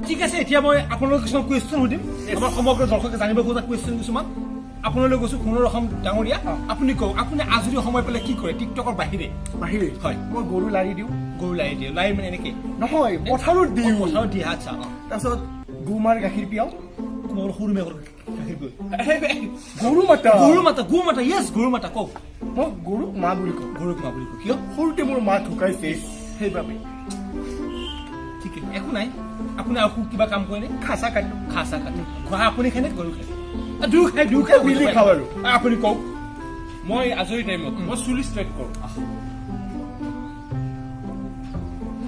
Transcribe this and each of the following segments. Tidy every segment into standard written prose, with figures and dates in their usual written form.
ঠিক আছে এতিয়া মই আপোনালোক কিছুমান কুৱেশ্যন সুধিম আমাৰ সমগ্ৰ দৰ্শকে জানিব খোজা কুৱেশ্যন কিছুমান আপোনালৈ কৈছো সোণৰ অসম ডাঙৰীয়া আপুনি কওক আপুনি আজৰি সময় পালে কি কৰে টিকটকৰ বাহিৰে হয় মই গৰু লাৰি দিওঁ লাৰি মানে এনেকে নহয় পথাৰত দিওঁ পথাৰত দিয়ে আচ্ছা তাৰপিছত গৰুমাৰ গাখীৰ পিয়াওঁ মোৰ সৰু মেঘৰ গাখীৰ গৈ গৰু মাতা য়েছ গৰু মাতা কওক মই গৰুক মা বুলি কওঁ গৰুক মা বুলি কওঁ কিয় সৰুতে মোৰ মা ঢুকাইছে সেইবাবে ঠিক আছে একো নাই আপুনি আৰু কিবা কাম কৰে খাচা কাটো খোৱা আপুনি খায় নে গৰু খায় দুই খাই মিলি খাওঁ আৰু আপুনি কওক মই আজৰি টাইমত মই চুলি ষ্ট্ৰেট কৰোঁ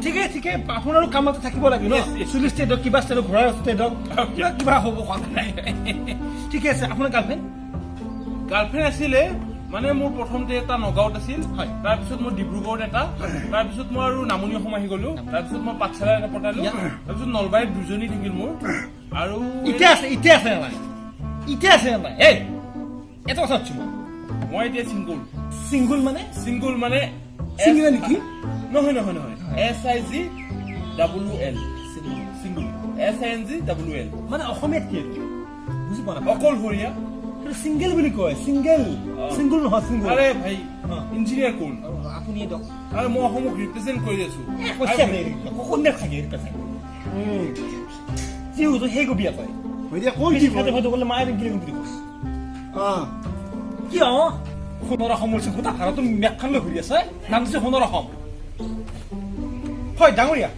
ঠিকে আপোনাৰো কাম এটা থাকিব লাগে ন চুলি ষ্টেডক কিবা ষ্টেডক ঘূৰাই ষ্টেডক কিবা হ'ব ঠিকে আছে আপোনাৰ গাৰ্লফ্ৰেণ্ড আছিলে মানে মোৰ প্ৰথমতে এটা নগাঁৱত আছিল তাৰপিছত মই ডিব্ৰুগড়ত এটা তাৰপিছত মই আৰু নামনি অসম আহি গলো তাৰপিছত মই পাঠশালা এটা পঠালো তাৰপিছত নলবাৰীত দুজনী থাকিল মোৰ আৰু এতিয়া আছে নাই এই এটা কথা হচ্ছে মই এতিয়া চিংগুল মানে চিঙিলা নেকি নহয় SIGWL চিংগুল SINGWL মানে অসমীয়াত কি বুজি পোৱা নাই অকলশৰীয়া চিংগল বুলি কয় চিংগল নহয় চিংগল আৰে ভাই ইঞ্জিনিয়াৰ কোন আপুনি আৰু মই অসমক ৰিপ্ৰেজেণ্ট কৰি আছো কন্যা থাকে যিহেতু সেই বিয়া কয় এতিয়া কৈ দিব হয়তো বোলে মায়ে গিলে বুলি কৈছে কিয় সোণৰ অসম হৈছে গোটা ভাৰতৰ মেপখন লৈ ঘূৰি আছে নাম দিছে সোণৰ অসম হয় ডাঙৰীয়া